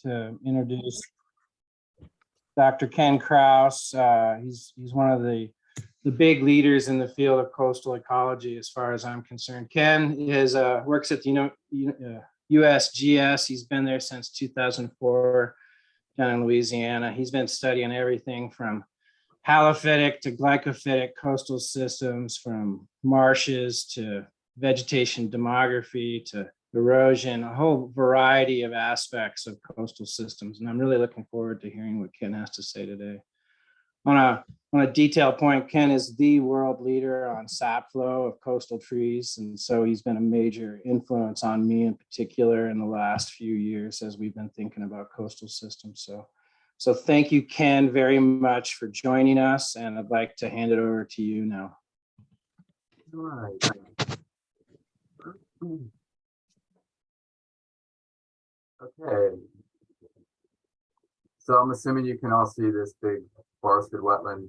to introduce Dr. Ken Krauss. He's one of the big leaders in the field of coastal ecology, as far as I'm concerned. Ken works at the USGS. He's been there since 2004 down in Louisiana. He's been studying everything from halophytic to glycophytic coastal systems, from marshes to vegetation demography to erosion, a whole variety of aspects of coastal systems. And I'm really looking forward to hearing what Ken has to say today. On a detail point, Ken is the world leader on sap flow of coastal trees. And so he's been a major influence on me in particular in the last few years as we've been thinking about coastal systems. So thank you, Ken, very much for joining us. And I'd like to hand it over to you now. All right. Okay. So I'm assuming you can all see this big forested wetland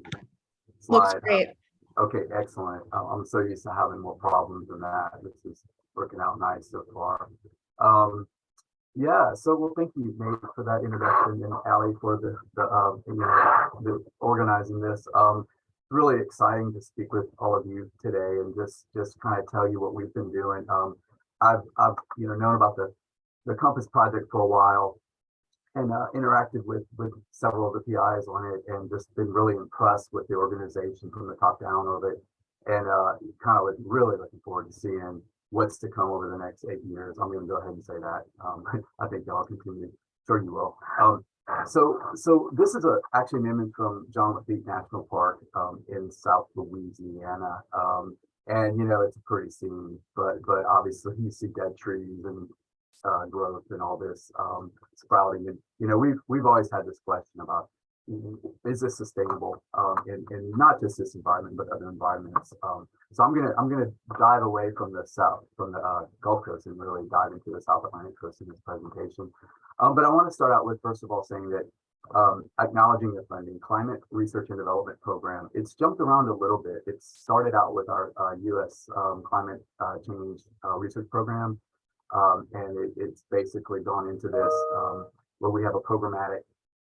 slide. Looks great. Okay, excellent. I'm so used to having more problems than that. This is working out nice so far. Yeah, so well, thank you, Nate, for that introduction, and Allie for the organizing this. Really exciting to speak with all of you today and just kind of tell you what we've been doing. I've known about the Compass project for a while, and interacted with several of the PIs on it, and just been really impressed with the organization from the top down of it, and kind of really looking forward to seeing what's to come over the next 8 years. I'm going to go ahead and say that. I think y'all continue. Sure you will. So this is actually an image from John Lafitte National Park in South Louisiana. And it's a pretty scene, but obviously you see dead trees and growth and all this sprouting. And we've always had this question about, is this sustainable in not just this environment but other environments. So I'm gonna dive away from the Gulf Coast and really dive into the South Atlantic coast in this presentation. But I want to start out with, first of all, saying that acknowledging the funding Climate Research and Development Program, it's jumped around a little bit. It started out with our U.S. Climate Change Research Program, and it's basically gone into this where we have a programmatic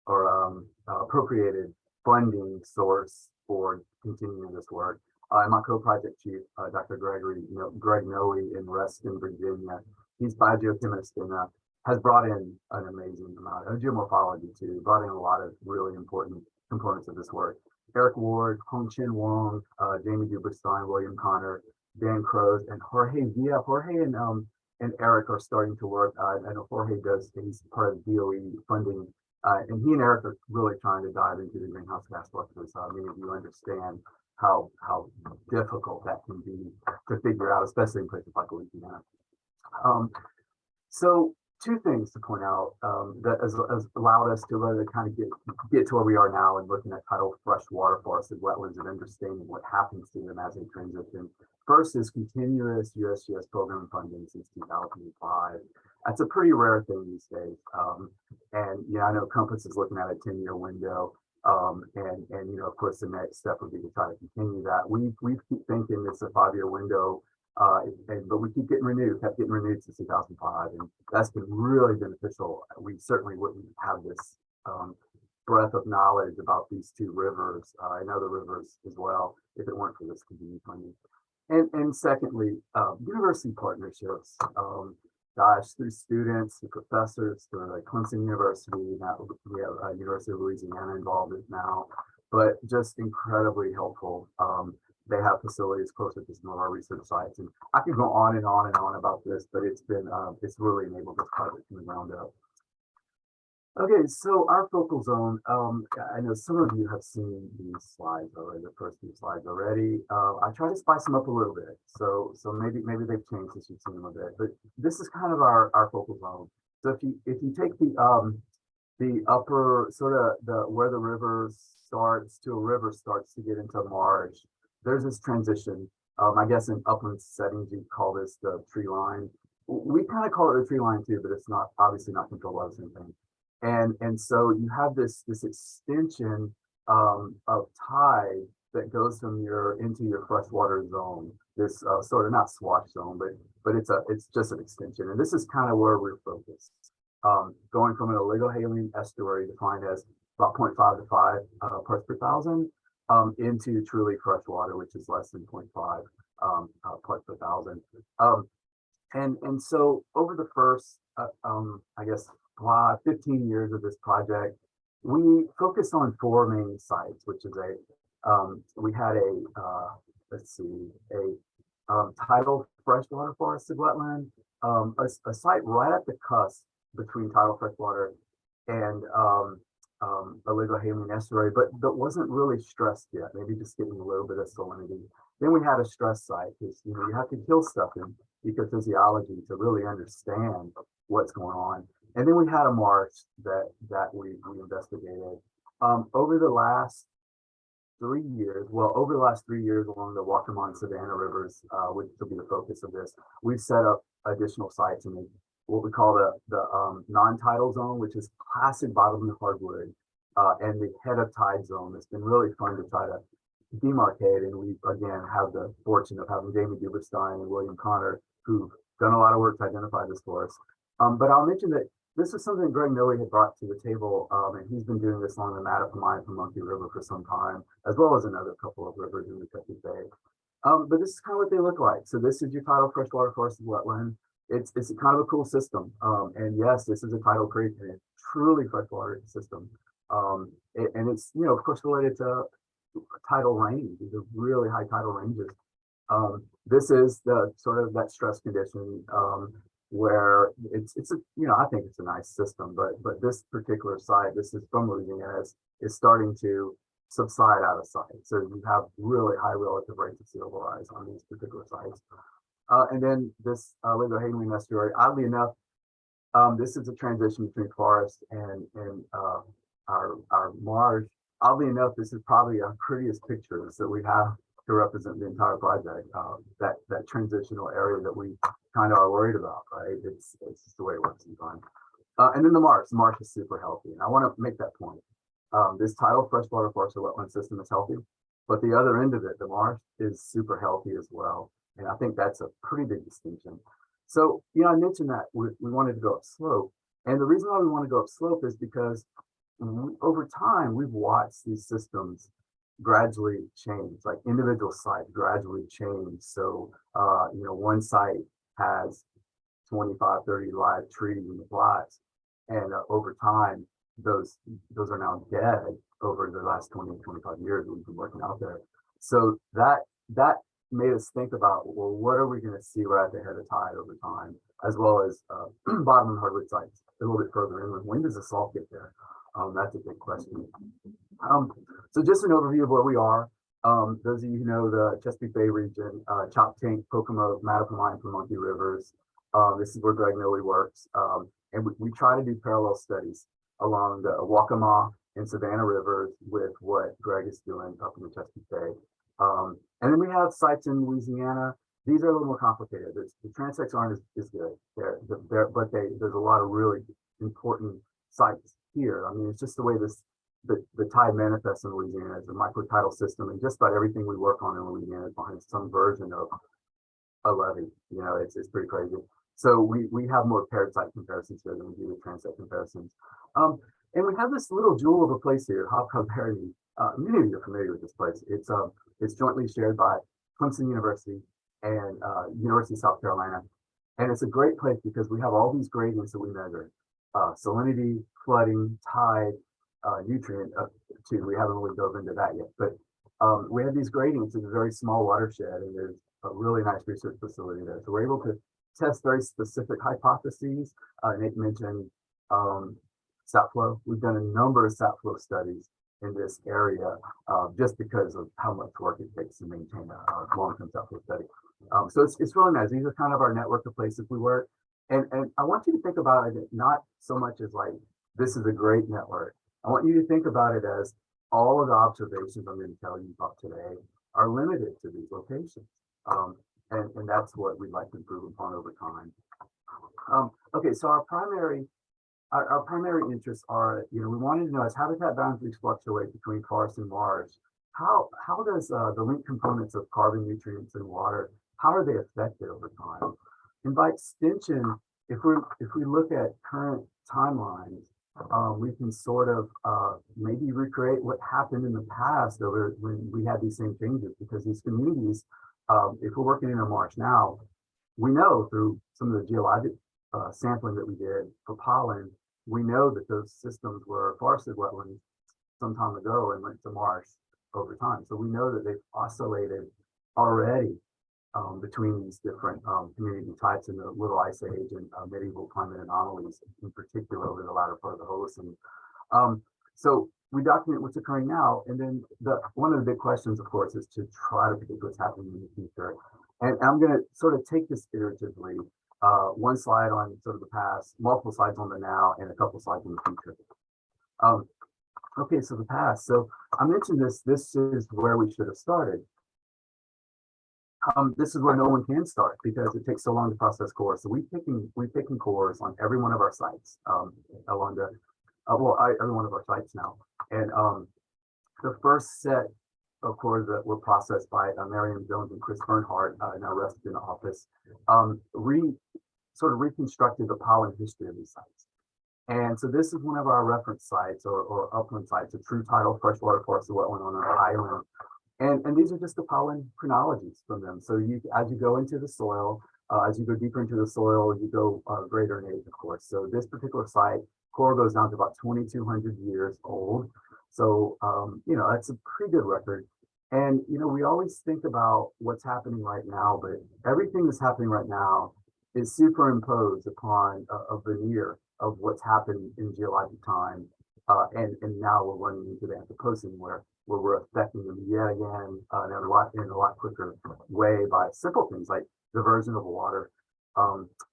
or appropriated funding source for continuing this work. And my co-project chief, Dr. Greg Noe in Reston, Virginia, he's biogeochemist and has brought in an amazing amount of geomorphology too, brought in a lot of really important components of this work. Eric Ward, Hong Chin Wong, Jamie Duberstein, William Connor, Dan Krauss, and Jorge Villa. Jorge and Eric are starting to work. I know Jorge he's part of DOE funding. And he and Eric are really trying to dive into the greenhouse gas fluxes. Many of you understand how difficult that can be to figure out, especially in places like Louisiana. So two things to point out that has allowed us to really kind of get to where we are now and looking at tidal freshwater forested wetlands and understanding what happens to them as they transition. First is continuous USGS program funding since 2005. That's a pretty rare thing these days. And I know Compass is looking at a 10-year window. And of course, the next step would be to try to continue that. We keep thinking it's a 5-year window, but we kept getting renewed since 2005. And that's been really beneficial. We certainly wouldn't have this breadth of knowledge about these two rivers and other rivers as well if it weren't for this continued funding. And secondly, university partnerships. Through students, through professors, through Clemson University, now we have University of Louisiana involved now, but just incredibly helpful. They have facilities closer to some of our research sites, and I could go on and on and on about this, but it's really enabled this project from the ground up. Okay, so our focal zone, I know some of you have seen these slides already, the first few slides already. I try to spice them up a little bit. So maybe they've changed since you've seen them a bit, but this is kind of our focal zone. So if you take the upper sort of where the river starts to get into Marsh, there's this transition. I guess in upland settings, you call this the tree line. We kind of call it the tree line too, but it's not obviously not controlled by the same thing. And so you have this extension of tide that goes from into your freshwater zone. This sort of not swash zone, but it's just an extension. And this is kind of where we're focused. going from an oligohaline estuary defined as about 0.5 to 5 parts per thousand into truly fresh water, which is less than 0.5 parts per thousand. And so over the first, I guess, 15 years of this project, we focused on 4 main sites, which is we had let's see, tidal freshwater forested wetland, a site right at the cusp between tidal freshwater and oligohaline estuary, but wasn't really stressed yet, maybe just getting a little bit of salinity. Then we had a stress site because you have to kill stuff in ecophysiology to really understand what's going on. And then we had a marsh that we investigated. Over the last 3 years, over the last 3 years along the Waccamaw and Savannah rivers, which will be the focus of this, we've set up additional sites in what we call the non-tidal zone, which is classic bottomland hardwood, and the head of tide zone. It's been really fun to try to demarcate, and we again have the fortune of having Jamie Duberstein and William Connor, who've done a lot of work to identify this for us. But I'll mention that this is something Greg Noe had brought to the table, and he's been doing this along the Mattapamine from Monkey River for some time, as well as another couple of rivers in the Chesapeake Bay. But this is kind of what they look like. So this is your tidal freshwater forested wetland. It's a kind of a cool system. And yes, this is a tidal creek and it's truly freshwater system. And it's, of course, related to tidal range. These are really high tidal ranges. This is the sort of that stress condition where it's a, I think it's a nice system, but this particular site, this is from Louisiana, is starting to subside out of sight. So you have really high relative rates of sea level rise on these particular sites. And then this oligohaline estuary, oddly enough, this is a transition between forest and our marsh. Oddly enough, this is probably our prettiest pictures that we have to represent the entire project. That transitional area that we kind of are worried about, right? It's just the way it works sometimes. And then the marsh is super healthy, and I want to make that point. This tidal freshwater forested wetland system is healthy, but the other end of it, the marsh, is super healthy as well. And I think that's a pretty big distinction. So, I mentioned that we wanted to go up slope. And the reason why we want to go up slope is because over time, we've watched these systems gradually change, like individual sites gradually change. So, one site has 25, 30 live trees in the flats. And over time, those are now dead over the last 20, 25 years that we've been working out there. So that made us think about, well, what are we going to see right at the head of tide over time, as well as bottom and hardwood sites a little bit further inland. When does the salt get there? That's a big question. So just an overview of where we are. Those of you who know the Chesapeake Bay region, Choptank, Kokomo, Mattapamine from Monkey Rivers. This is where Greg Noe works. And we try to do parallel studies along the Waccamaw and Savannah rivers with what Greg is doing up in the Chesapeake Bay. And then we have sites in Louisiana. These are a little more complicated. The transects aren't as good, but there's a lot of really important sites here. I mean, it's just the way the tide manifests in Louisiana as a microtidal system, and just about everything we work on in Louisiana is behind some version of a levee. It's pretty crazy. So we have more paired site comparisons here than we do with transect comparisons. And we have this little jewel of a place here, Hopcroft Barony. Many of you are familiar with this place. It's jointly shared by Clemson University and University of South Carolina. And it's a great place because we have all these gradients that we measure. Salinity, flooding, tide, nutrient, too. We haven't really dove into that yet. But we have these gradients in a very small watershed, and there's a really nice research facility there. So we're able to test very specific hypotheses. Nate mentioned sap flow. We've done a number of sap flow studies in this area just because of how much work it takes to maintain a long-term sap flow study. So it's really nice. These are kind of our network of places we work. And I want you to think about it not so much as like, this is a great network. I want you to think about it as all of the observations I'm going to tell you about today are limited to these locations. And that's what we'd like to improve upon over time. Okay, so our primary interests are, we wanted to know, as habitat boundaries fluctuate between forest and marsh, how does the linked components of carbon, nutrients, and water, how are they affected over time? And by extension, if we look at current timelines, we can sort of maybe recreate what happened in the past over when we had these same changes, because these communities, if we're working in a marsh now, we know through some of the geologic sampling that we did for pollen, we know that those systems were forested wetlands some time ago and went to marsh over time. So we know that they've oscillated already between these different community types in the Little Ice Age and medieval climate anomalies, in particular over the latter part of the Holocene. So we document what's occurring now, and then one of the big questions, of course, is to try to predict what's happening in the future. And I'm going to sort of take this iteratively. One slide on sort of the past, multiple slides on the now, and a couple slides on the future. Okay, so the past. So I mentioned this. This is where we should have started. This is where no one can start because it takes so long to process cores. So we've taken cores on every one of our sites along the every one of our sites now. And the first set of cores that were processed by Mariam Jones and Chris Bernhardt, now rested in the office, sort of reconstructed the pollen history of these sites. And so this is one of our reference sites or upland sites, a true tidal freshwater forested wetland on an island. And these are just the pollen chronologies from them. So as you go into the soil, as you go deeper into the soil, you go greater in age, of course. So this particular site, core goes down to about 2,200 years old. So, that's a pretty good record. And, we always think about what's happening right now, but everything that's happening right now is superimposed upon a veneer of what's happened in geologic time. And now we're running into the Anthropocene where we're affecting them yet again in a lot quicker way by simple things like diversion of water,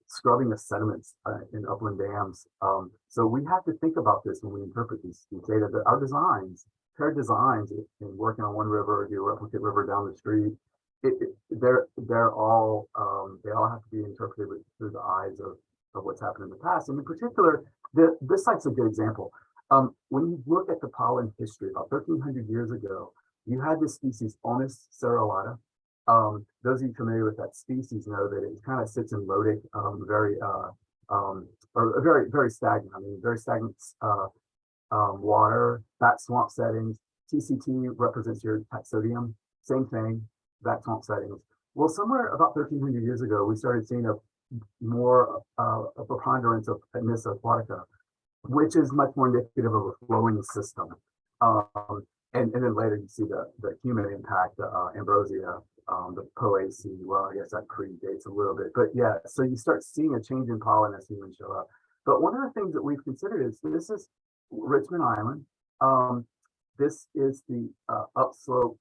scrubbing of sediments in upland dams. So we have to think about this when we interpret these data, that our designs, paired designs in working on one river, do a replicate river down the street, they're all they all have to be interpreted through the eyes of what's happened in the past. And in particular, this site's a good example. When you look at the pollen history, about 1,300 years ago, you had this species, Onus cerulata. Those of you familiar with that species know that it kind of sits in lotic, very stagnant. I mean, very stagnant water, back swamp settings. TCT represents your taxodium. Same thing, back swamp settings. Well, somewhere about 1,300 years ago, we started seeing a preponderance of Nyssa aquatica, which is much more indicative of a flowing system. And then later you see the human impact, ambrosia, the poaceae. Well, I guess that predates a little bit, but yeah, so you start seeing a change in pollen as humans show up. But one of the things that we've considered is this is Richmond Island. This is the upslope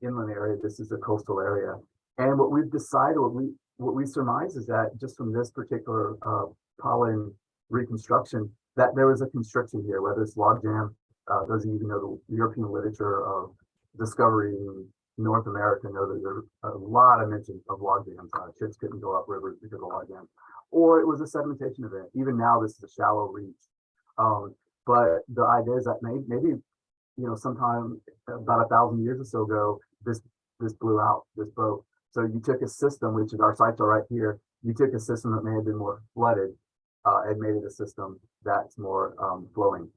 inland area. This is the coastal area. And what we've decided, what we surmise is that just from this particular pollen reconstruction, that there was a constriction here, whether it's logjam. Those of you who know the European literature of discovery in North America know that there's a lot of mention of logjams. Ships couldn't go up rivers because of logjams, or it was a sedimentation event. Even now, this is a shallow reach. But the idea is that maybe sometime about 1,000 years or so ago, this blew out, this broke. So you took a system, which is our sites are right here. You took a system that may have been more flooded and made it a system that's more flowing.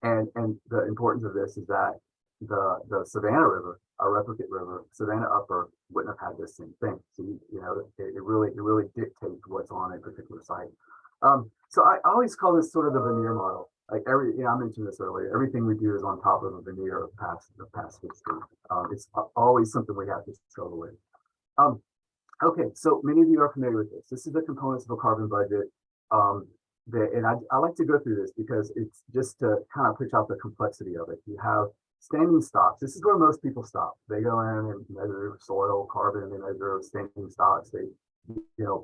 And the importance of this is that the Savannah River, our replicate river, Savannah Upper, wouldn't have had this same thing. So it really dictates what's on a particular site. So I always call this sort of the veneer model. Like I mentioned this earlier. Everything we do is on top of a veneer of past history. It's always something we have to struggle with. Okay, so many of you are familiar with this. This is the components of a carbon budget. And I like to go through this because it's just to kind of push out the complexity of it. You have standing stocks. This is where most people stop. They go in and measure soil, carbon, they measure standing stocks. They,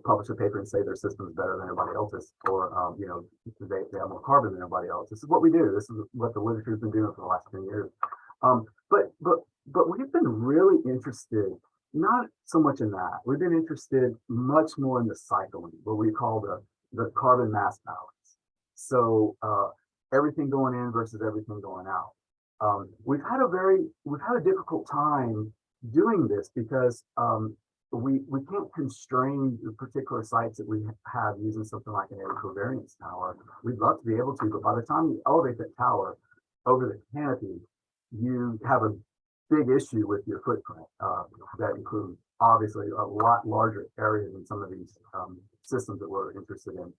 publish a paper and say their system is better than everybody else's, or, they have more carbon than everybody else. This is what we do. This is what the literature has been doing for the last 10 years. But we've been really interested, not so much in that. We've been interested much more in the cycling, what we call the carbon mass balance. So everything going in versus everything going out. We've had a difficult time doing this because we can't constrain the particular sites that we have using something like an air covariance tower. We'd love to be able to, but by the time you elevate that tower over the canopy, you have a big issue with your footprint. That includes obviously a lot larger area than some of these systems that we're interested in.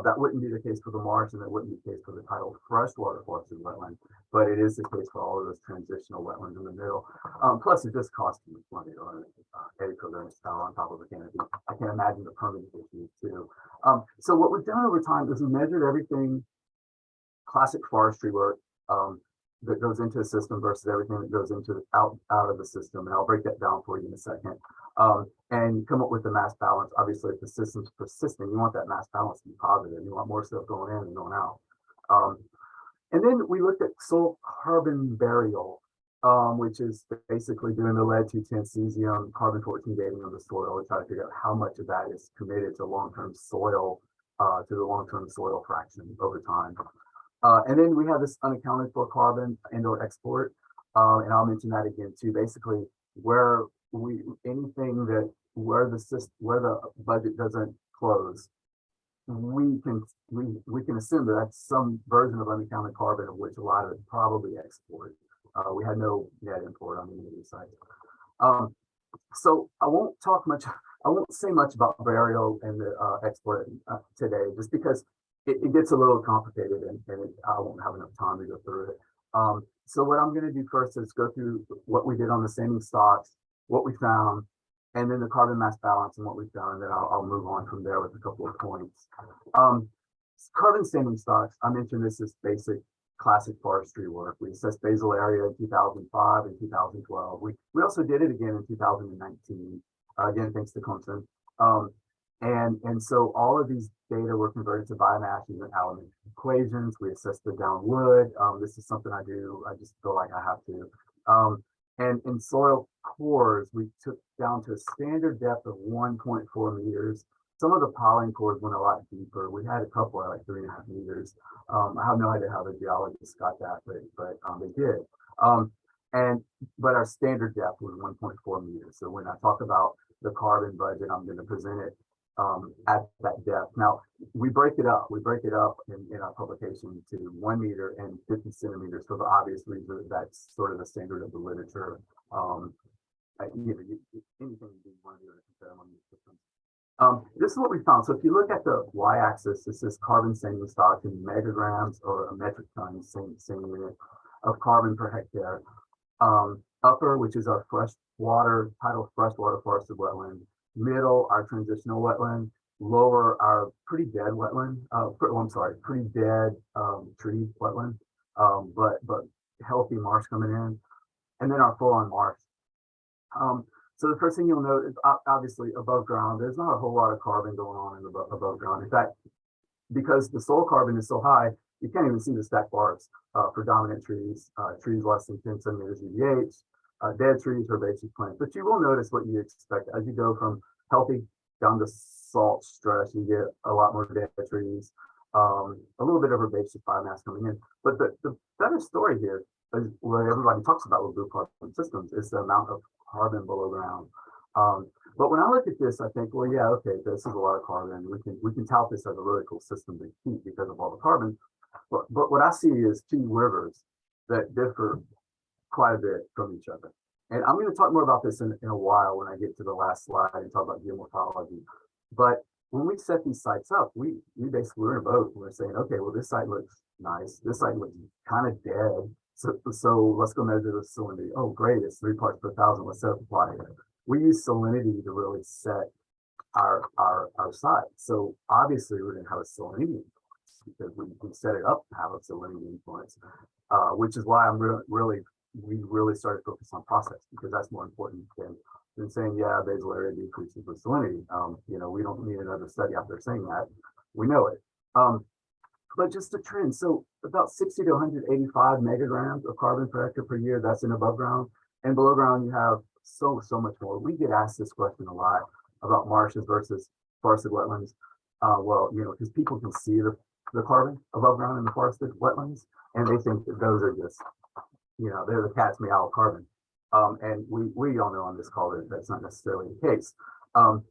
That wouldn't be the case for the marsh, and that wouldn't be the case for the tidal freshwater forested wetland, but it is the case for all of those transitional wetlands in the middle. Plus, it just costs too much money to run an eddy covariance tower on top of a canopy. I can imagine the permitting issues too. So what we've done over time is we measured everything, classic forestry work, that goes into the system versus everything that goes into out of the system, and I'll break that down for you in a second. And come up with the mass balance. Obviously, if the system's persisting, you want that mass balance to be positive. You want more stuff going in than going out. And then we looked at soil carbon burial, which is basically doing the lead-210 cesium carbon-14 dating of the soil to try to figure out how much of that is committed to long-term soil, to the long-term soil fraction over time. And then we have this unaccounted for carbon and/or export, and I'll mention that again too. Basically, where anything that where the budget doesn't close, we can assume that that's some version of unaccounted carbon, of which a lot of it probably export. We had no net import on any of these sites. So I won't say much about burial and the export today, just because it gets a little complicated, and I won't have enough time to go through it. So what I'm going to do first is go through what we did on the standing stocks, what we found, and then the carbon mass balance and what we've done. And then I'll move on from there with a couple of points. Carbon standing stocks, I mentioned this is basic classic forestry work. We assessed basal area in 2005 and 2012. We also did it again in 2019, again, thanks to Clemson. And so all of these data were converted to biomass using element equations. We assessed the down wood. This is something I do. I just feel like I have to. And in soil cores, we took down to a standard depth of 1.4 meters. Some of the piling cores went a lot deeper. We had a couple at like 3.5 meters. I have no idea how the geologists got that, but they did. But our standard depth was 1.4 meters. So when I talk about the carbon budget, I'm going to present it at that depth. Now we break it up in our publication to 1 meter and 50 centimeters for the obvious reason that that's sort of the standard of the literature. Anything you want to do to compare among these systems. This is what we found. So if you look at the y-axis, this is carbon standing stock in megagrams or a metric ton, same unit of carbon per hectare. Upper, which is our freshwater, tidal freshwater forested wetland. Middle, our transitional wetland. Lower, our pretty dead wetland. Pretty dead tree wetland, but healthy marsh coming in. And then our full-on marsh. So the first thing you'll note is obviously above ground, there's not a whole lot of carbon going on in above ground. In fact, because the soil carbon is so high, you can't even see the stacked bars for dominant trees, trees less than 10 centimeters EVH, dead trees, herbaceous plants. But you will notice what you expect as you go from healthy down to salt stress. You get a lot more dead trees, a little bit of herbaceous biomass coming in. But the better story here is what everybody talks about with blue carbon systems is the amount of carbon below ground. But when I look at this, I think, well, yeah, okay, this is a lot of carbon. We can tout this as a really cool system to keep because of all the carbon. But what I see is two rivers that differ quite a bit from each other. And I'm going to talk more about this in a while when I get to the last slide and talk about geomorphology. But when we set these sites up, we basically were in a boat. We're saying, okay, well, this site looks nice. This site looks kind of dead. So let's go measure the salinity. Oh, great, it's 3 parts per thousand. Let's set up a plot here. We use salinity to really set our site. So obviously we're going to have a salinity because we set it up to have a salinity influence, which is why we really started to focus on process, because that's more important than saying, yeah, basal area decreases with salinity. We don't need another study out there saying that. We know it. But just a trend. So about 60 to 185 megagrams of carbon per hectare per year, that's in above ground. And below ground, you have so much more. We get asked this question a lot about marshes versus forested wetlands. Because people can see the carbon above ground in the forested wetlands, and they think that those are just, they're the cat's meow of carbon. And we all know on this call that that's not necessarily the case. Um,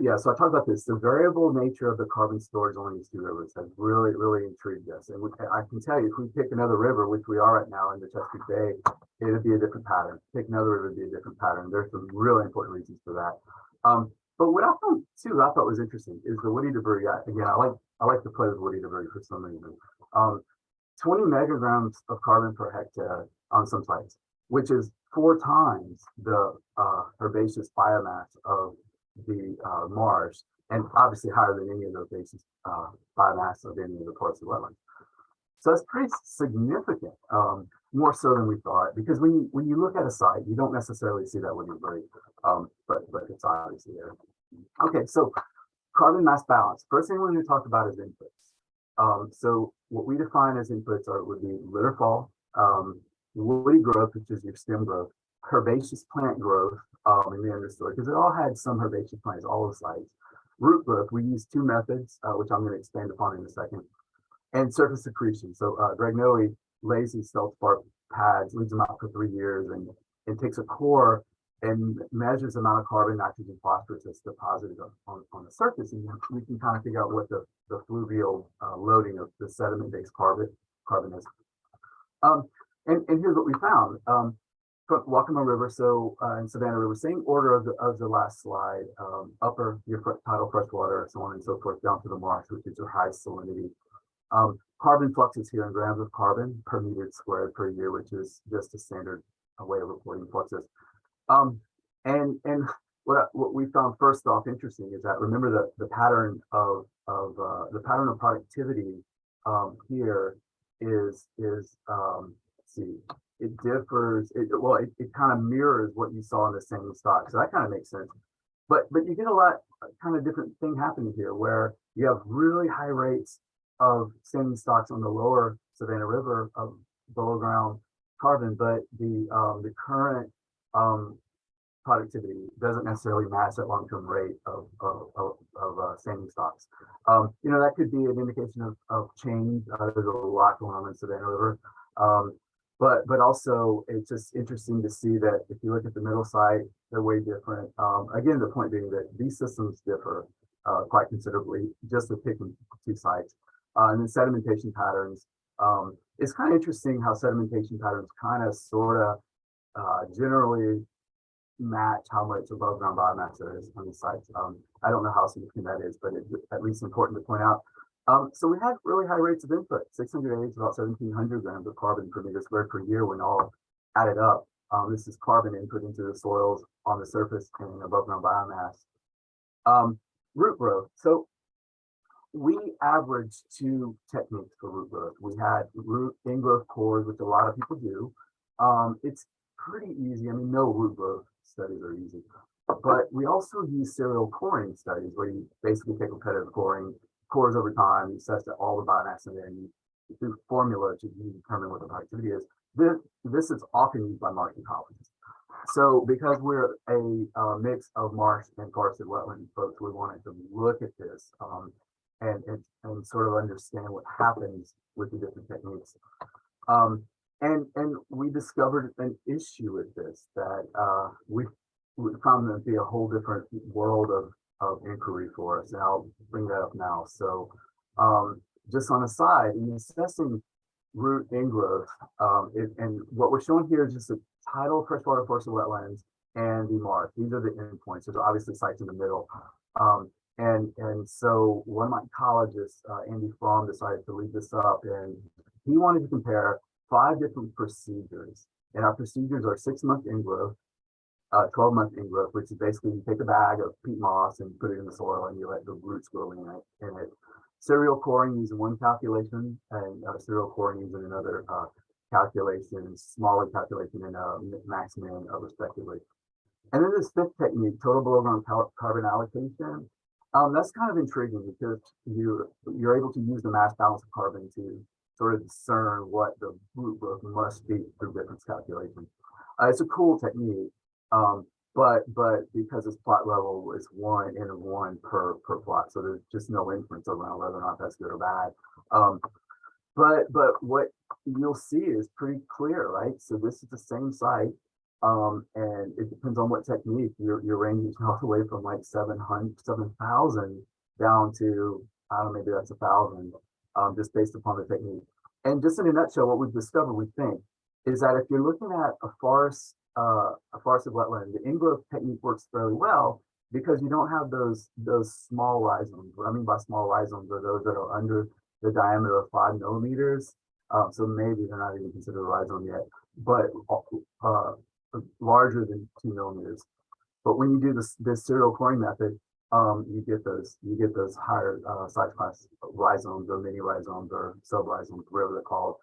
yeah, so I talked about this. The variable nature of the carbon storage along these two rivers has really, really intrigued us. And I can tell you, if we pick another river, which we are right now in the Chesapeake Bay, it would be a different pattern. Pick another river, would be a different pattern. There's some really important reasons for that. But what I found too, I thought was interesting, is the woody debris. Again, I like to play with woody debris for some reason. 20 megagrams of carbon per hectare on some sites, which is 4 times the herbaceous biomass of the Marsh, and obviously higher than any of the herbaceous biomass of any of the parts of the wetlands. So that's pretty significant, more so than we thought, because when you look at a site, you don't necessarily see that woody debris, but it's obviously there. Okay, so carbon mass balance. First thing we're going to talk about is inputs. So what we define as inputs would be litter fall, woody growth, which is your stem growth, herbaceous plant growth in the understory, because it all had some herbaceous plants, all the sites. Root growth, we use 2 methods, which I'm going to expand upon in a second, and surface secretion. So Greg Noe lays these feldspar pads, leaves them out for 3 years, and takes a core and measures the amount of carbon, nitrogen, phosphorus that's deposited on the surface, and we can kind of figure out what the fluvial loading of the sediment-based carbon is. And here's what we found. From Waccamaw River, so in Savannah River, same order of the last slide, upper your tidal freshwater, so on and so forth, down to the Marsh, which is your high salinity. Carbon fluxes here in grams of carbon per meter squared per year, which is just a standard way of reporting fluxes. And what we found first off interesting is that, remember, the pattern of productivity here is let's see, it differs. It kind of mirrors what you saw in the same stock, so that kind of makes sense. But you get a lot kind of different thing happening here, where you have really high rates of standing stocks on the lower Savannah River of below ground carbon, but the current productivity doesn't necessarily match that long-term rate of standing stocks. That could be an indication of change. There's a lot going on in Savannah River. But also it's just interesting to see that if you look at the middle site, they're way different. Again, the point being that these systems differ quite considerably, just with picking 2 sites. And then sedimentation patterns. It's kind of interesting how sedimentation patterns kind of sort of generally match how much above ground biomass there is on these sites. I don't know how significant that is, but it's at least important to point out. So we had really high rates of input, 608 is about 1,700 grams of carbon per meter squared per year when all added up. This is carbon input into the soils on the surface and above ground biomass. Root growth. So we averaged 2 techniques for root growth. We had root ingrowth cores, which a lot of people do. It's pretty easy. I mean, no root growth studies are easy, but we also use serial coring studies, where you basically take repetitive coring, cores over time, you assess that all the biomass in there, and you do formula to determine what the productivity is. This is often used by Marsh ecologists. So because we're a mix of marsh and forested wetland folks, we wanted to look at this and sort of understand what happens with the different techniques. And we discovered an issue with this, that we found that to be a whole different world of inquiry for us. And I'll bring that up now. So just on a side, in assessing root ingrowth, and what we're showing here is just a tidal freshwater forested wetlands and the marsh. These are the endpoints. There's obviously sites in the middle. And so one of my ecologists, Andy Fromm, decided to lead this up, and he wanted to compare 5 different procedures. And our procedures are 6-month ingrowth, 12-month ingrowth, which is basically you take a bag of peat moss and put it in the soil and you let the roots grow in it. Serial coring using one calculation, and serial coring using another calculation, smaller calculation, and max min respectively. And then this 5th technique, total below ground carbon allocation. That's kind of intriguing, because you're able to use the mass balance of carbon to sort of discern what the root growth must be through difference calculations. It's a cool technique, but because it's plot level, it's 1 N of 1 per plot, so there's just no inference around whether or not that's good or bad. But what you'll see is pretty clear, right? So this is the same site. And it depends on what technique. Your range is all the way from like 7,000 down to, I don't know, maybe that's 1,000, just based upon the technique. And just in a nutshell, what we've discovered, we think, is that if you're looking at a forested wetland, the ingrowth technique works fairly well because you don't have those small rhizomes. What I mean by small rhizomes are those that are under the diameter of 5 millimeters. So maybe they're not even considered a rhizome yet, but larger than 2 millimeters. But when you do this serial coring method, you get those higher size class rhizomes or mini rhizomes or sub rhizomes, whatever they're called.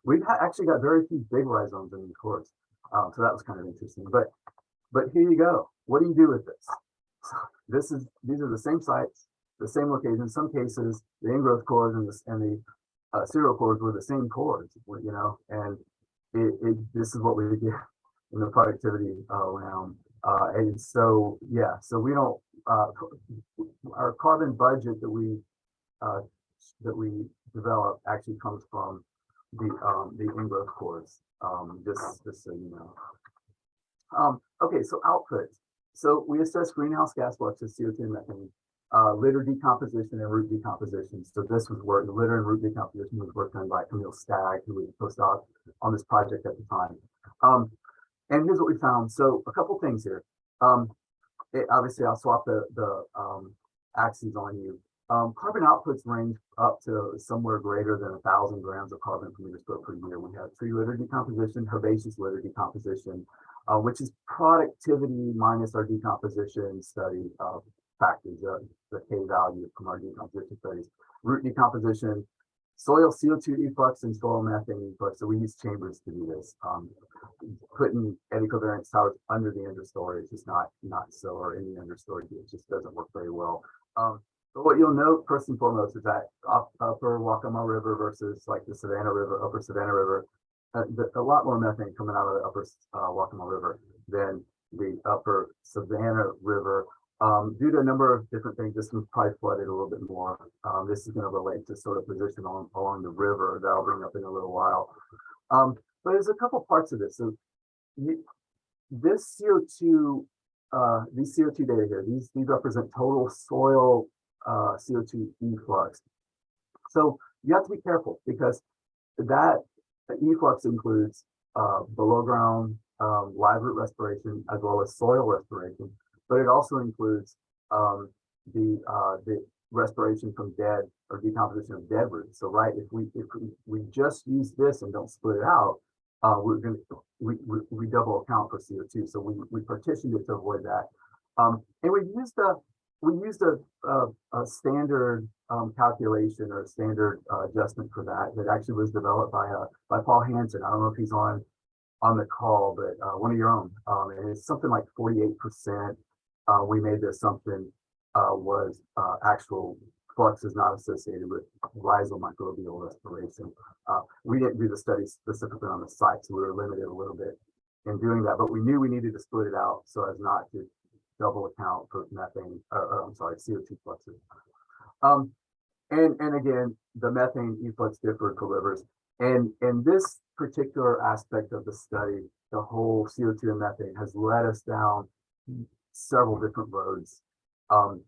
We've actually got very few big rhizomes in these cores, so that was kind of interesting. But here you go. What do you do with this? These are the same sites, the same location. In some cases, the ingrowth cores and the serial cores were the same cores, you know, and this is what we get in the productivity realm. And so, yeah, so we don't, our carbon budget that we develop actually comes from the ingrowth cores, just so you know. Okay, so outputs. So we assess greenhouse gas fluxes, CO2 and methane, litter decomposition and root decomposition. So this was work, the litter and root decomposition was worked on by Camille Stagg, who was a postdoc on this project at the time. And here's what we found. So a couple things here. Obviously, I'll swap the axes on you. Carbon outputs range up to somewhere greater than 1,000 grams of carbon per meter squared per year. We have tree litter decomposition, herbaceous litter decomposition, which is productivity minus our decomposition study factors, the K value from our decomposition studies. Root decomposition, soil CO2 efflux and soil methane efflux. So we use chambers to do this. Putting eddy covariance towers under the understory is just not so, or in the understory, it just doesn't work very well. But what you'll note first and foremost is that upper Waccamaw River versus like the Savannah River, upper Savannah River, a lot more methane coming out of the upper Waccamaw River than the upper Savannah River. Due to a number of different things, this one's probably flooded a little bit more. This is going to relate to sort of position along the river that I'll bring up in a little while. But there's a couple parts of this. So this CO2, these CO2 data here, these represent total soil CO2 efflux. So you have to be careful because that efflux includes below ground live root respiration as well as soil respiration, but it also includes the respiration from dead or decomposition of dead roots. So right, if we just use this and don't split it out, we double account for CO2. So we partitioned it to avoid that. And we used a standard calculation or standard adjustment for that actually was developed by Paul Hansen. I don't know if he's on the call, but one of your own. And it's something like 48%. We made the assumption was actual flux is not associated with rhizomicrobial respiration. We didn't do the study specifically on the site, so we were limited a little bit in doing that, but we knew we needed to split it out so as not to double account for methane, CO2 fluxes. And again, the methane efflux differed for rivers. And this particular aspect of the study, the whole CO2 and methane has led us down several different roads. I'm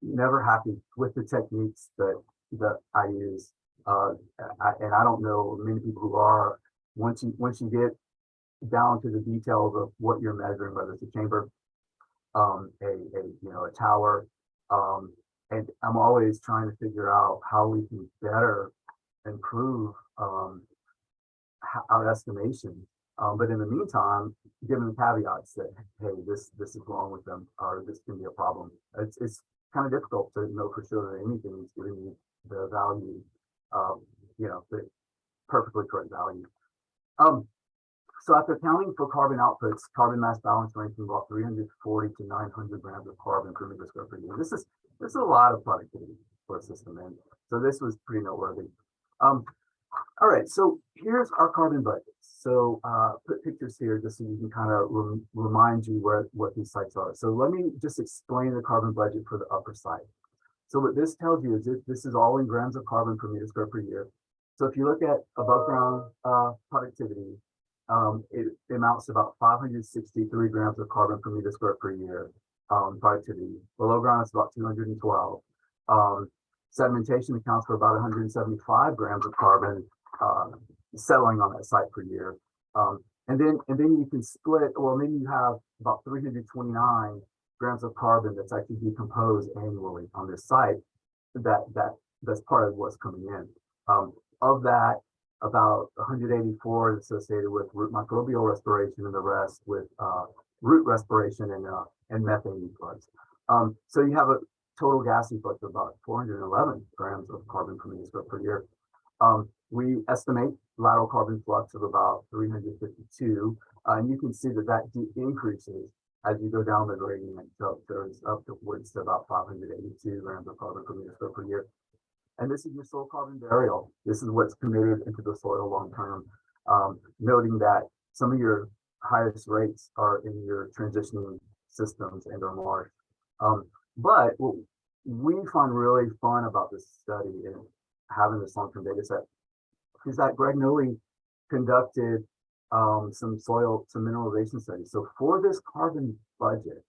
never happy with the techniques that I use. And I don't know many people who are. Once you get down to the details of what you're measuring, whether it's a chamber, a tower, and I'm always trying to figure out how we can better improve our estimation. But in the meantime, given the caveats that, hey, this is wrong with them, or this can be a problem, it's kind of difficult to know for sure that anything is giving you the value, the perfectly correct value. So after accounting for carbon outputs, carbon mass balance range from about 340 to 900 grams of carbon per meter squared per year. This is a lot of productivity for a system, and so this was pretty noteworthy. All right, so here's our carbon budget. So put pictures here just so you can kind of remind you what these sites are. So let me just explain the carbon budget for the upper site. So what this tells you is that this is all in grams of carbon per meter squared per year. So if you look at above ground productivity, it amounts to about 563 grams of carbon per meter squared per year productivity. Below ground, it's about 212. Sedimentation accounts for about 175 grams of carbon settling on that site per year. And then you can split, or maybe you have about 329 grams of carbon that's actually decomposed annually on this site. That's part of what's coming in. Of that, about 184 is associated with root microbial respiration, and the rest with root respiration and methane efflux. So you have a total gas efflux of about 411 grams of carbon per meter squared per year. We estimate lateral carbon flux of about 352, and you can see that increases as you go down the gradient. So there's upwards to about 582 grams of carbon per meter squared per year. And this is your soil carbon burial. This is what's committed into the soil long term, noting that some of your highest rates are in your transitioning systems and or marsh. But what we find really fun about this study and having this long-term data set is that Greg Nolly conducted some mineralization studies. So for this carbon budget,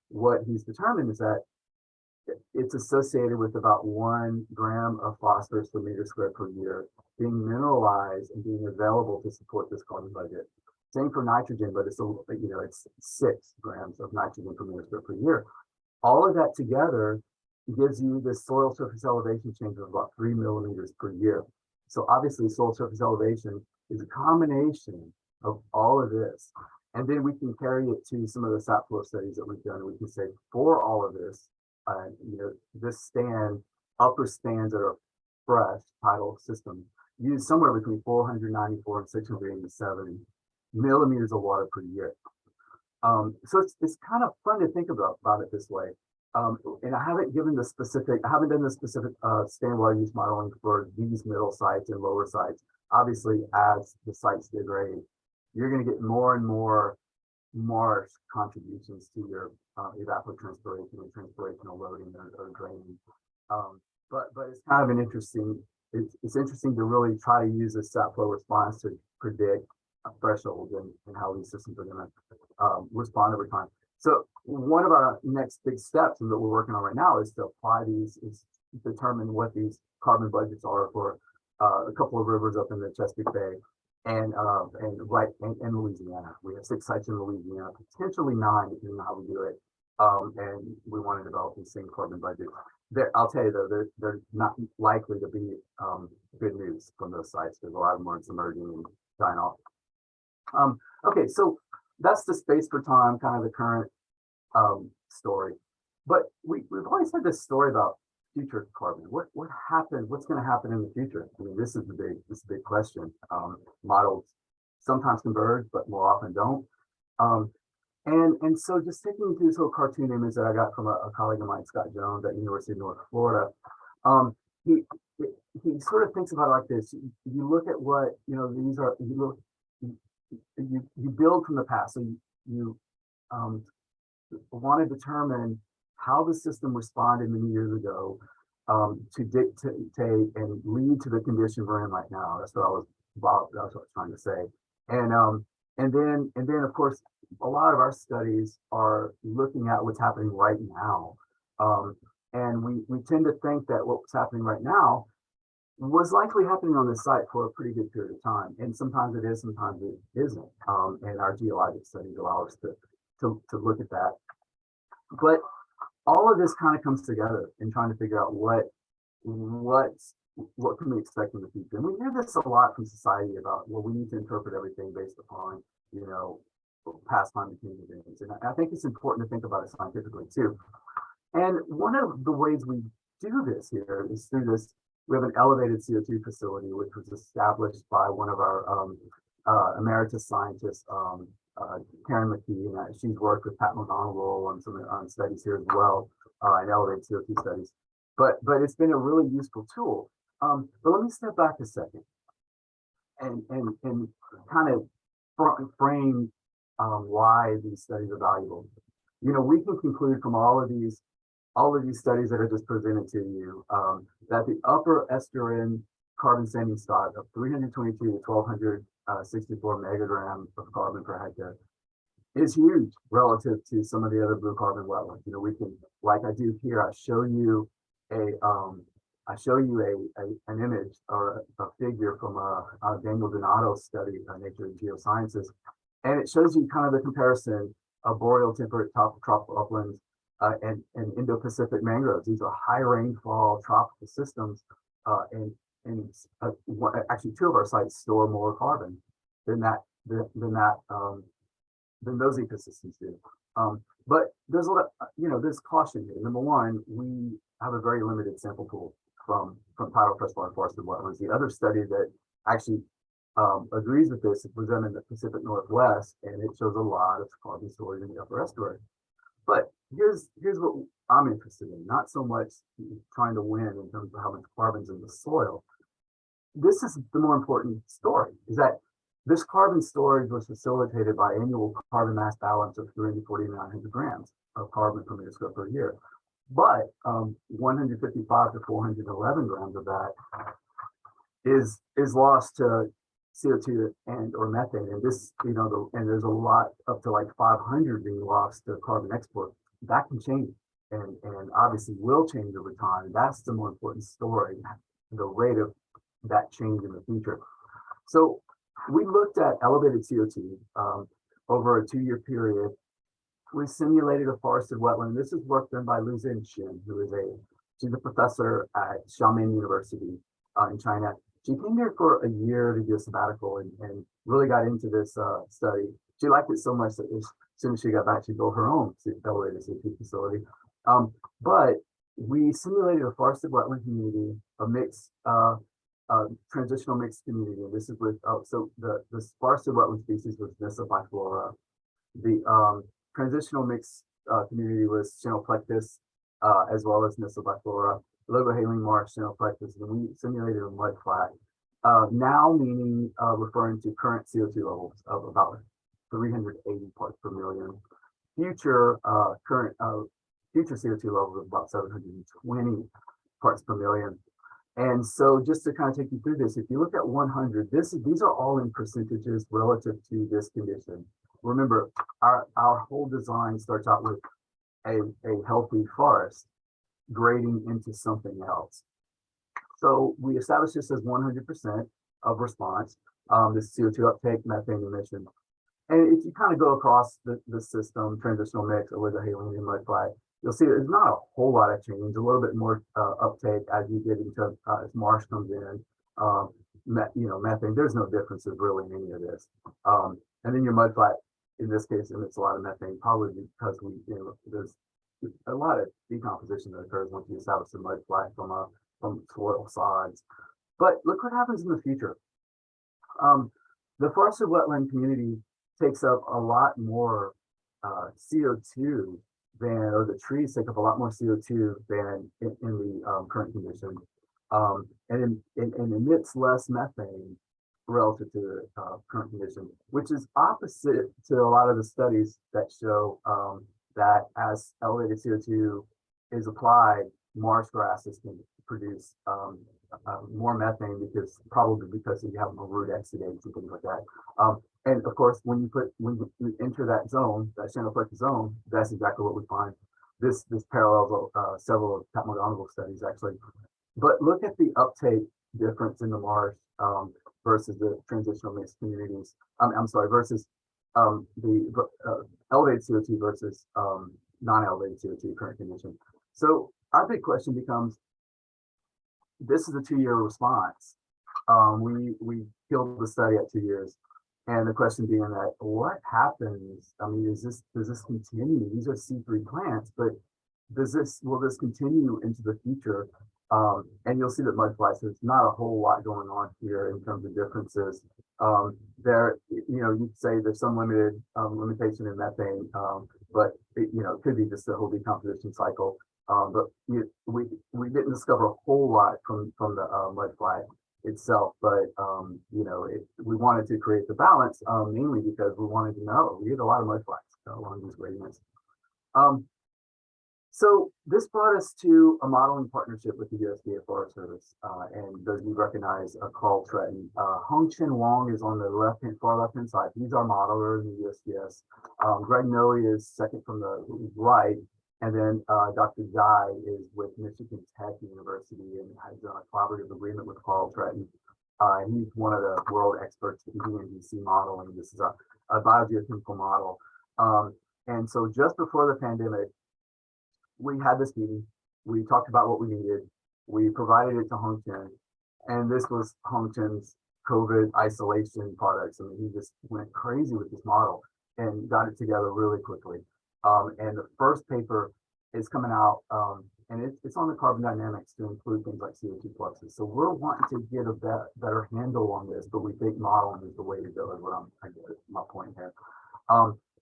what he's determined is that it's associated with about 1 gram of phosphorus per meter squared per year being mineralized and being available to support this carbon budget. Same for nitrogen, but it's it's 6 grams of nitrogen per meter squared per year. All of that together gives you this soil surface elevation change of about 3 millimeters per year. So obviously, soil surface elevation is a combination of all of this, and then we can carry it to some of the sap flow studies that we've done. And we can say for all of this. This upper stands that are fresh tidal system use somewhere between 494 and 687 millimeters of water per year. So it's kind of fun to think about it this way. And I haven't done the specific stand water use modeling for these middle sites and lower sites. Obviously, as the sites degrade, you're going to get more and more marsh contributions to your evapotranspiration and transpirational loading or draining. But it's kind of an interesting, it's interesting to really try to use this sap flow response to predict a threshold and how these systems are going to respond over time. So one of our next big steps that we're working on right now is to apply these, is determine what these carbon budgets are for a couple of rivers up in the Chesapeake Bay. And Louisiana. We have 6 sites in Louisiana, potentially 9, depending on how we do it. And we want to develop the same carbon budget. I'll tell you though, they're not likely to be good news from those sites because a lot of them are submerging and dying off. Okay, so that's the space for time, kind of the current story. But we've always had this story about future carbon. What happened? What's going to happen in the future? I mean, this is the big question. Models sometimes converge, but more often don't. And so just taking you through this little cartoon image that I got from a colleague of mine, Scott Jones at University of North Florida. He sort of thinks about it like this. You look at what these are. You build from the past. So you want to determine how the system responded many years ago to dictate and lead to the condition we're in right now. That's what I was trying to say. And then of course, a lot of our studies are looking at what's happening right now. And we tend to think that what's happening right now was likely happening on the site for a pretty good period of time. And sometimes it is, sometimes it isn't. And our geologic studies allow us to look at that. But all of this kind of comes together in trying to figure out what can we expect in the future. And we hear this a lot from society about, well, we need to interpret everything based upon, past climate change events. And I think it's important to think about it scientifically too. And one of the ways we do this here is through this. We have an elevated CO2 facility, which was established by one of our emeritus scientists, Karen McKee, and she's worked with Pat McGonigal on some studies here as well, and elevated CO2 studies. But it's been a really useful tool. But let me step back a second and kind of frame why these studies are valuable. We can conclude from all of these studies that I just presented to you that the upper estuarine carbon standing stock of 322 to 1200 64 megagrams of carbon per hectare, is huge relative to some of the other blue carbon wetlands. You know, we can, like I do here, I show you an image or a figure from a Daniel Donato study on Nature and Geosciences, and it shows you kind of the comparison of boreal temperate tropical uplands and Indo-Pacific mangroves. These are high rainfall tropical systems, and actually two of our sites store more carbon than those ecosystems do. But there's a lot, there's caution here. Number one, we have a very limited sample pool from tidal freshwater forested wetlands. The other study that actually agrees with this was done in the Pacific Northwest, and it shows a lot of carbon storage in the upper estuary. But here's what I'm interested in, not so much trying to win in terms of how much carbon's in the soil. This is the more important story, is that this carbon storage was facilitated by annual carbon mass balance of 340-900 grams of carbon per meter square per year. But 155 to 411 grams of that is lost to CO2 and or methane. And this, and there's a lot up to like 500 being lost to carbon export. That can change and obviously will change over time. That's the more important story, the rate of that change in the future. So we looked at elevated CO2 over a 2-year period. We simulated a forested wetland. This is work done by Lu Zhen, who is she's a professor at Xiamen University in China. She came here for a year to do a sabbatical and really got into this study. She liked it so much that as soon as she got back, she built her own elevated CO2 facility. But we simulated a forested wetland community, a mixed transitional mixed community, and this is with so the forested wetland species was Nissa biflora. The transitional mixed community was Chenoplectus, as well as Nissa biflora, Logohaline marsh, Chenoplectus, and we simulated a mud flat. Now meaning referring to current CO2 levels of about 380 parts per million. Future future CO2 levels of about 720 parts per million. And so just to kind of take you through this, if you look at 100, these are all in percentages relative to this condition. Remember, our whole design starts out with a healthy forest grading into something else. So we established this as 100% of response, this CO2 uptake, methane emission. And if you kind of go across the system, transitional mix, oligohaline and mudflat, you'll see there's not a whole lot of change, a little bit more uptake as you get into as marsh comes in, methane. There's no differences really in any of this. And then your mudflat, in this case, emits a lot of methane, probably because there's a lot of decomposition that occurs once you establish a mudflat from soil sods. But look what happens in the future. The forested wetland community takes up a lot more CO2 or the trees take up a lot more CO2 than in the current condition, and emits less methane relative to the current condition, which is opposite to a lot of the studies that show that as elevated CO2 is applied, marsh grasses can produce more methane probably because you have more root exudates and things like that. And of course, when you enter that zone, that Chenoplectus zone, that's exactly what we find. This parallels several Patmogonal studies actually. But look at the uptake difference in the marsh versus the transitional mixed communities. I'm sorry, versus the elevated CO2 versus non-elevated CO2 current condition. So our big question becomes, this is a 2-year response. We killed the study at 2 years. And the question being that what happens? I mean, does this continue? These are C3 plants, but will this continue into the future? And you'll see that mudflats, there's not a whole lot going on here in terms of differences. You'd say there's some limitation in methane, but it could be just the whole decomposition cycle. But we didn't discover a whole lot from the mudflat itself, but we wanted to create the balance mainly because we wanted to know we had a lot of mudflats along these gradients. So this brought us to a modeling partnership with the USDA Forest Service, and those you recognize Carl Tretton. Hong Chin Wong is on the far left-hand side. He's our modeler in the USGS. Greg Noe is second from the right, and then Dr. Zai is with Michigan Tech University and has done a collaborative agreement with Carl Tretton. And he's one of the world experts in DNDC modeling. This is a biogeochemical model. And so just before the pandemic, we had this meeting, we talked about what we needed, we provided it to Hong Chen, and this was Hong Chen's COVID isolation products. I mean, he just went crazy with this model and got it together really quickly. And the first paper is coming out, and it's on the carbon dynamics to include things like CO2 fluxes. So we're wanting to get a better handle on this, but we think modeling is the way to go, is what I get my point here.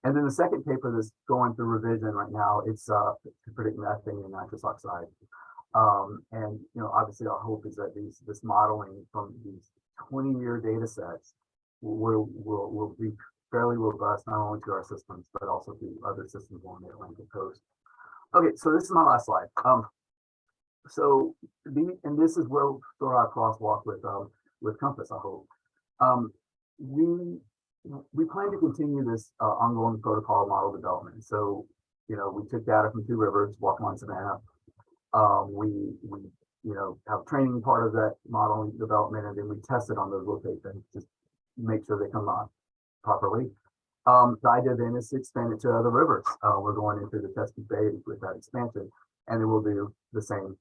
And then the second paper that's going through revision right now, it's to predict methane and nitrous oxide. And obviously our hope is that this modeling from these 20-year data sets will be fairly robust, not only to our systems, but also to other systems along the Atlantic coast. Okay, so this is my last slide. And this is where our crosswalk with Compass, I hope. We plan to continue this ongoing protocol model development. So, we took data from 2 rivers, Waccamaw, Savannah. We have training part of that modeling development, and then we tested on those locations to make sure they come on properly. The idea then is to expand it to other rivers. We're going into the testing phase with that expansion, and then we'll do the same,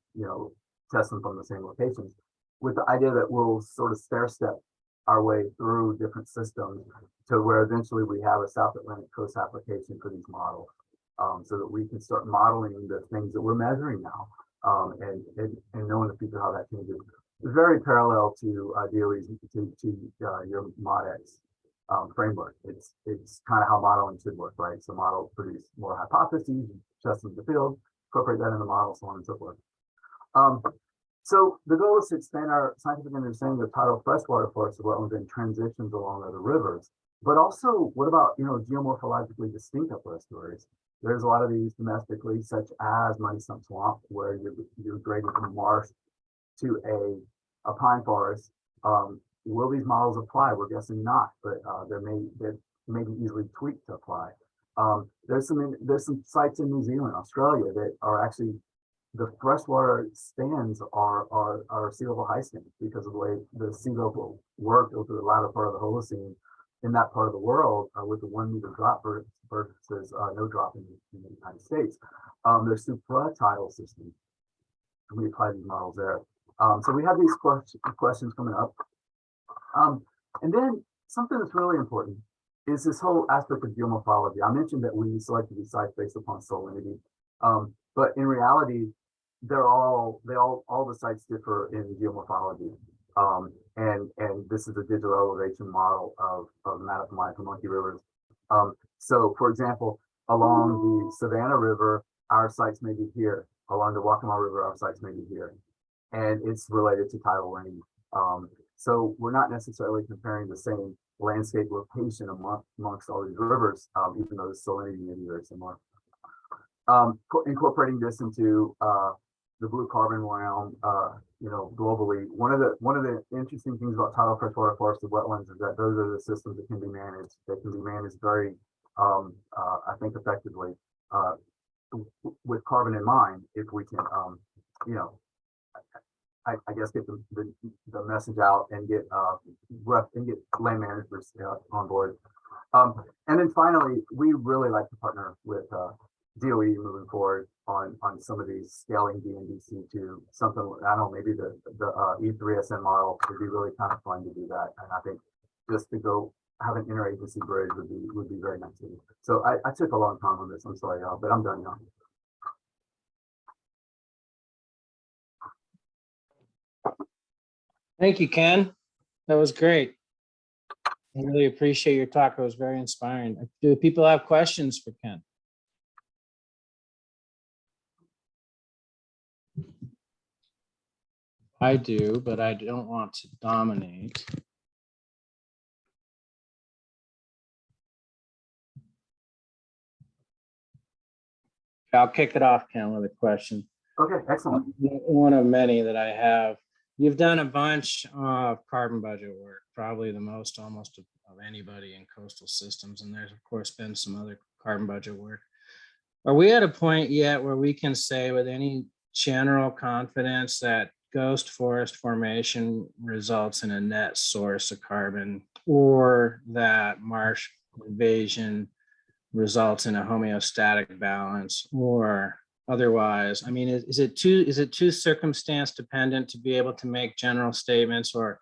test them from the same locations, with the idea that we'll sort of stair step our way through different systems to where eventually we have a South Atlantic coast application for these models, so that we can start modeling the things that we're measuring now, and know in the future how that changes. It's very parallel to DOE's your ModX framework. It's kind of how modeling should work, right? So models produce more hypotheses, test them in the field, incorporate that in the model, so on and so forth. So the goal is to expand our scientific understanding of tidal freshwater forests of wetlands and transitions along other rivers. But also, what about geomorphologically distinct upper estuaries? There's a lot of these domestically, such as Money Stump Swamp, where you're grading from marsh to a pine forest. Will these models apply? We're guessing not, but they may be easily tweaked to apply. There's some sites in New Zealand, Australia, that are actually the freshwater stands are sea level high stands because of the way the sea level worked over the latter part of the Holocene in that part of the world, with the 1 meter drop versus no drop in the United States. There's supra-tidal systems, and we apply these models there. So we have these questions coming up. And then something that's really important is this whole aspect of geomorphology. I mentioned that we selected these sites based upon salinity, but in reality, all the sites differ in geomorphology. And this is a digital elevation model of Mattapan and Monkey Rivers. So for example, along the Savannah River, our sites may be here. Along the Waccamaw River, our sites may be here. And it's related to tidal rain. So we're not necessarily comparing the same landscape location amongst all these rivers, even though the salinity may be very similar. Incorporating this into the blue carbon realm, globally. One of the interesting things about tidal freshwater forests and wetlands is that those are the systems that can be managed. They can be managed very, I think, effectively with carbon in mind. If we can, I guess get the message out and get land managers on board. And then finally, we really like to partner with DOE moving forward on some of these scaling DNDC to something, I don't know, maybe the E3SN model would be really kind of fun to do that. And I think just to go have an interagency bridge would be very nice. So I took a long time on this, I'm sorry, y'all, but I'm done now. Thank you, Ken. That was great. I really appreciate your talk. It was very inspiring. Do people have questions for Ken? I do, but I don't want to dominate. I'll kick it off, Ken, with a question. Okay, excellent. One of many that I have. You've done a bunch of carbon budget work, probably the most almost of anybody in coastal systems. And there's, of course, been some other carbon budget work. Are we at a point yet where we can say with any general confidence that ghost forest formation results in a net source of carbon, or that marsh invasion results in a homeostatic balance, or otherwise? I mean, is it too circumstance dependent to be able to make general statements? Or,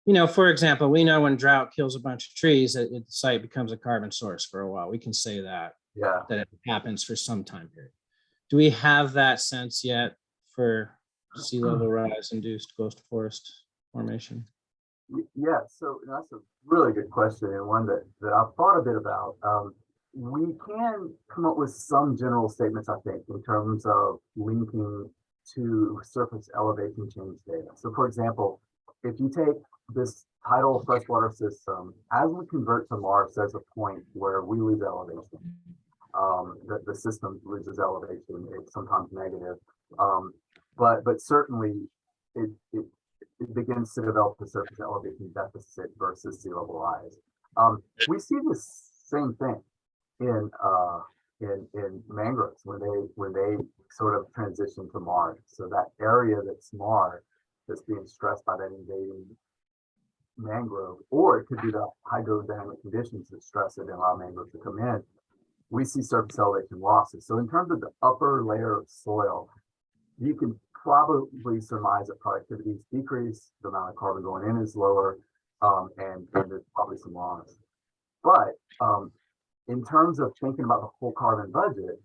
for example, we know when drought kills a bunch of trees, the site becomes a carbon source for a while. We can say that it happens for some time period. Do we have that sense yet for sea level rise induced ghost forest formation? Yeah, so that's a really good question, and one that I've thought a bit about. We can come up with some general statements, I think, in terms of linking to surface elevation change data. So for example, if you take this tidal freshwater system, as we convert to marsh, there's a point where we lose elevation. The system loses elevation. It's sometimes negative, but certainly it begins to develop the surface elevation deficit versus sea level rise. We see this same thing in mangroves when they sort of transition to marsh. So that area that's marsh that's being stressed by that invading mangrove, or it could be the hydrodynamic conditions that stress it and allow mangroves to come in. We see surface elevation losses. So in terms of the upper layer of soil, you can probably surmise that productivity is decreased, the amount of carbon going in is lower, and there's probably some loss. But in terms of thinking about the whole carbon budget,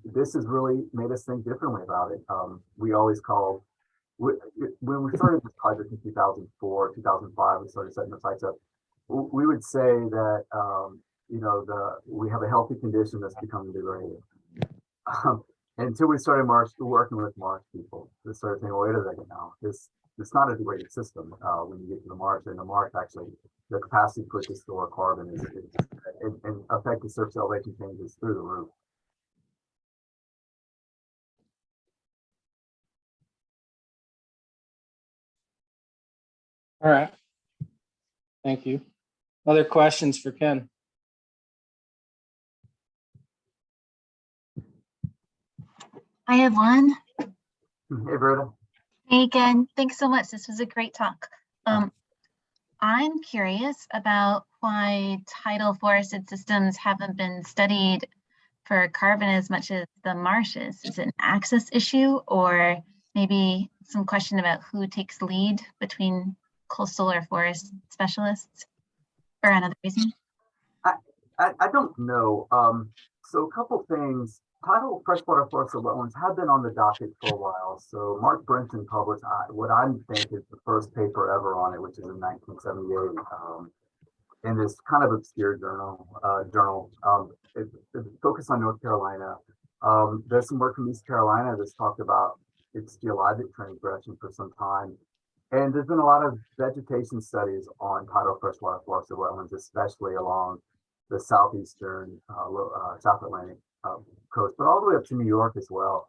this has really made us think differently about it. We always call, when we started this project in 2004, 2005, we started setting the sites up, we would say that, we have a healthy condition that's becoming degraded. Until we started working with marsh people, they started saying, well, wait a second now, it's not a degraded system when you get to the marsh, and the marsh actually, the capacity for it to store carbon is and effective surface elevation changes through the roof. All right. Thank you. Other questions for Ken? I have one. Hey, Britta. Hey, again, thanks so much. This was a great talk. I'm curious about why tidal forested systems haven't been studied for carbon as much as the marshes. Is it an access issue, or maybe some question about who takes lead between coastal or forest specialists, or another reason? I don't know. So a couple things. Tidal freshwater forested wetlands have been on the docket for a while. So Mark Brenton published what I think is the first paper ever on it, which is in 1978, in this kind of obscure journal. It focused on North Carolina. There's some work from East Carolina that's talked about its geologic transgression for some time. And there's been a lot of vegetation studies on tidal freshwater forested wetlands, especially along the southeastern South Atlantic coast, but all the way up to New York as well.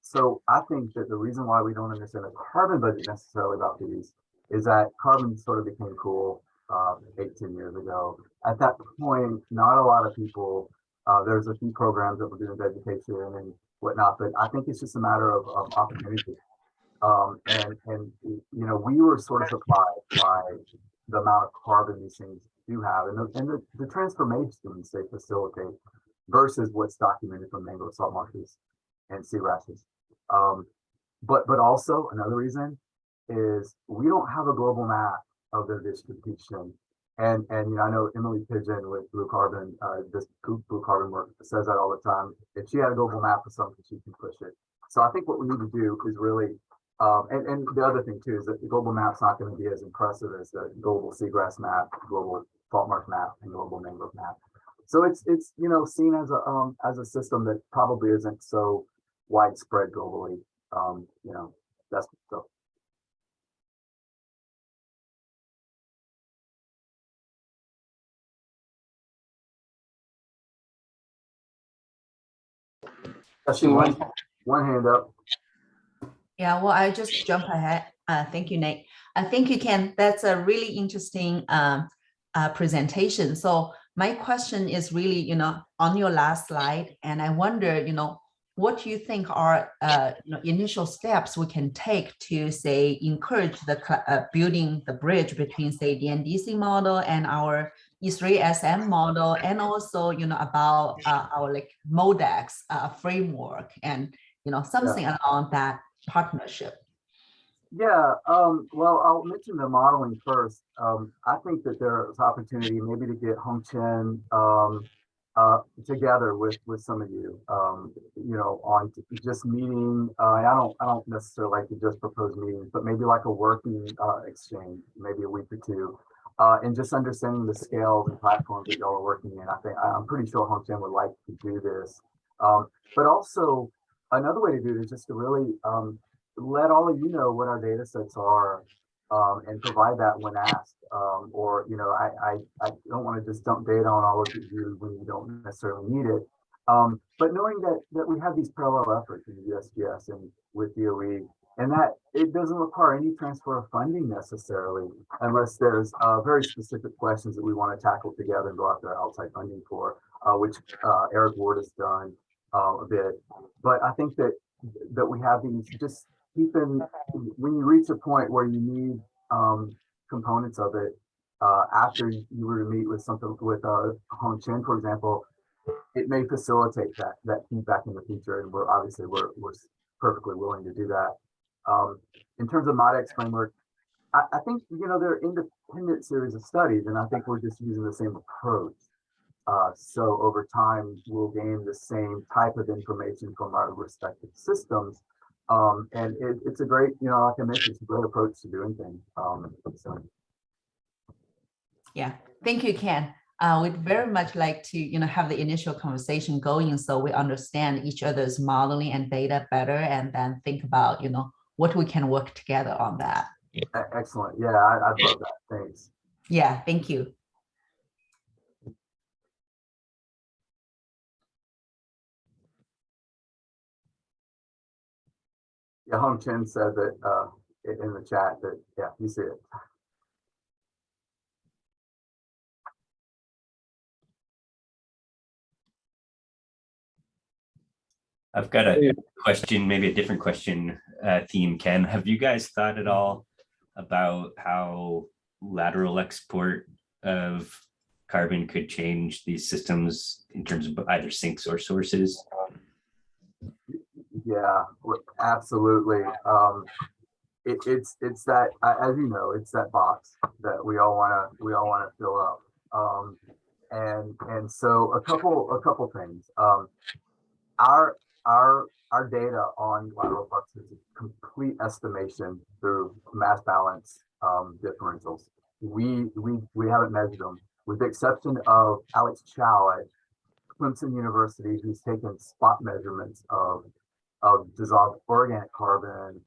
So I think that the reason why we don't understand the carbon budget necessarily about these is that carbon sort of became cool 18 years ago. At that point, not a lot of people, there's a few programs that were doing vegetation and whatnot, but I think it's just a matter of opportunity. We were sort of surprised by the amount of carbon these things do have, and the transformations they facilitate versus what's documented from mangrove salt marshes and seagrasses. But also another reason is we don't have a global map of their distribution. And I know Emily Pigeon with Blue Carbon, this Blue Carbon work says that all the time. If she had a global map of something, she can push it. So I think what we need to do is really and the other thing too is that the global map's not going to be as impressive as the global seagrass map, global salt marsh map, and global mangrove map. So it's seen as a system that probably isn't so widespread globally. That's so. Actually, one hand up. Yeah, well, I just jump ahead. Thank you, Nate. Thank you, Ken. That's a really interesting presentation. So my question is really, on your last slide, and I wonder, what do you think are initial steps we can take to, say, encourage the building the bridge between, say, the NDC model and our E3SM model, and also, about our like MODEX framework and, something along that partnership? Yeah, well, I'll mention the modeling first. I think that there's opportunity maybe to get Hong Chen together with some of you, on just meeting. I don't necessarily like to just propose meetings, but maybe like a working exchange, maybe a week or two, and just understanding the scale of the platforms that y'all are working in. I'm pretty sure Hong Chen would like to do this, but also another way to do it is just to really let all of you know what our data sets are, and provide that when asked. I don't want to just dump data on all of you when you don't necessarily need it. But knowing that we have these parallel efforts in the USGS and with DOE, and that it doesn't require any transfer of funding necessarily, unless there's very specific questions that we want to tackle together and go after outside funding for, which Eric Ward has done a bit. But I think that we have these, just keeping, when you reach a point where you need components of it, after you were to meet with something with Hong Chen, for example, it may facilitate that feedback in the future, and we're perfectly willing to do that. In terms of MODEX framework, I think they're independent series of studies, and I think we're just using the same approach. So over time, we'll gain the same type of information from our respective systems. And it's a great, like I mentioned, it's a great approach to doing things. So. Yeah, thank you, Ken. We'd very much like to, have the initial conversation going so we understand each other's modeling and data better, and then think about, what we can work together on that. Excellent. Yeah, I'd love that. Thanks. Yeah, thank you. Yeah, Hong Chen said that in the chat that, yeah, you see it. I've got a question, maybe a different question theme, Ken. Have you guys thought at all about how lateral export of carbon could change these systems in terms of either sinks or sources? Yeah, absolutely. It's that, as you know, it's that box that we all want to fill up. And so a couple things. Our data on lateral flux is a complete estimation through mass balance differentials. We haven't measured them, with the exception of Alex Chow at Clemson University, who's taken spot measurements of dissolved organic carbon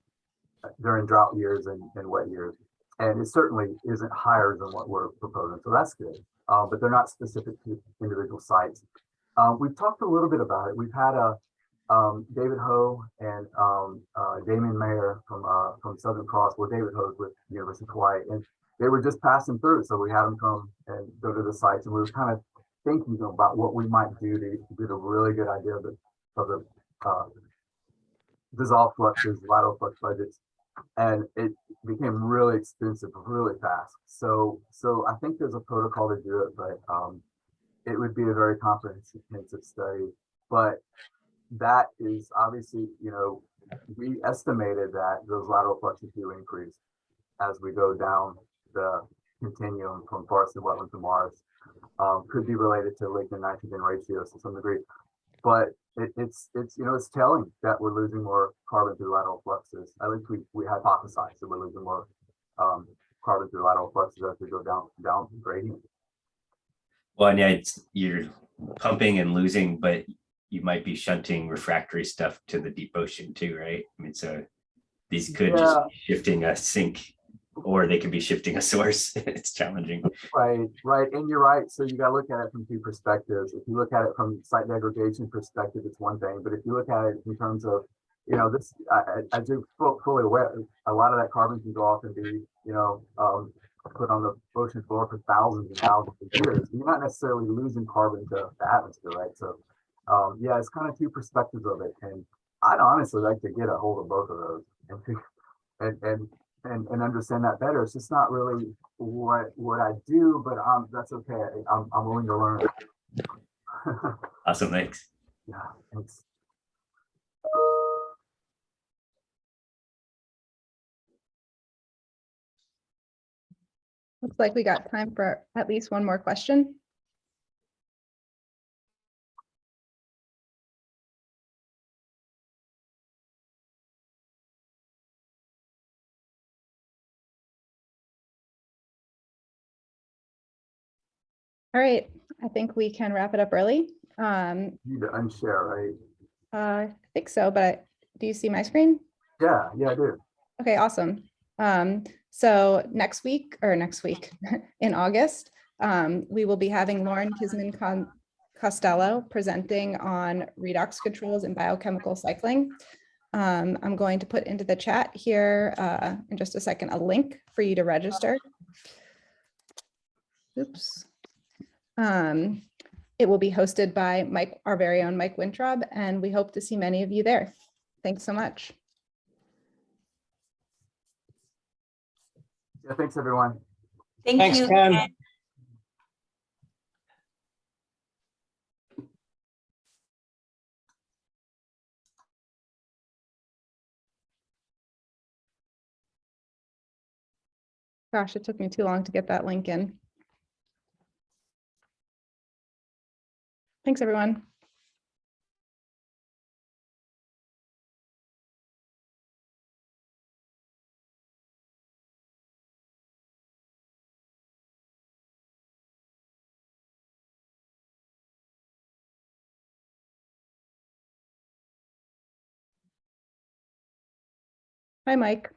during drought years and wet years. And it certainly isn't higher than what we're proposing. So that's good. But they're not specific to individual sites. We've talked a little bit about it. We've had David Ho and Damien Mayer from Southern Cross. Well, David Ho's with the University of Hawaii, and they were just passing through. So we had them come and go to the sites, and we were kind of thinking about what we might do to get a really good idea of the dissolved fluxes, lateral flux budgets, and it became really expensive really fast. So I think there's a protocol to do it, but it would be a very comprehensive study. But that is obviously, we estimated that those lateral fluxes do increase as we go down the continuum from forested wetland to Marsh. Could be related to lignin nitrogen ratios to some degree, but it's telling that we're losing more carbon through lateral fluxes. At least we hypothesize that we're losing more carbon through lateral fluxes as we go down gradient. Well, and yeah, you're pumping and losing, but you might be shunting refractory stuff to the deep ocean too, right? I mean, so these could just be shifting a sink or they could be shifting a source. It's challenging. Right, right, and you're right. So you got to look at it from two perspectives. If you look at it from site degradation perspective, it's one thing. But if you look at it in terms of, this, I do fully aware a lot of that carbon can go off and be, put on the ocean floor for thousands and thousands of years. You're not necessarily losing carbon to the atmosphere, right? So, yeah, it's kind of two perspectives of it, and I'd honestly like to get a hold of both of those and understand that better. It's just not really what I do, but that's okay. I'm willing to learn. Awesome, thanks. Yeah, thanks. Looks like we got time for at least one more question. All right, I think we can wrap it up early. You need to unshare, right? I think so, but do you see my screen? Yeah, I do. Okay, awesome. So next week in August, we will be having Lauren Kisman Costello presenting on redox controls and biochemical cycling. I'm going to put into the chat here in just a second a link for you to register. Oops. It will be hosted by Mike, our very own Mike Wintraub, and we hope to see many of you there. Thanks so much. Yeah, thanks everyone. Thanks, you. Ken. Gosh, it took me too long to get that link in. Thanks, everyone. Hi, Mike.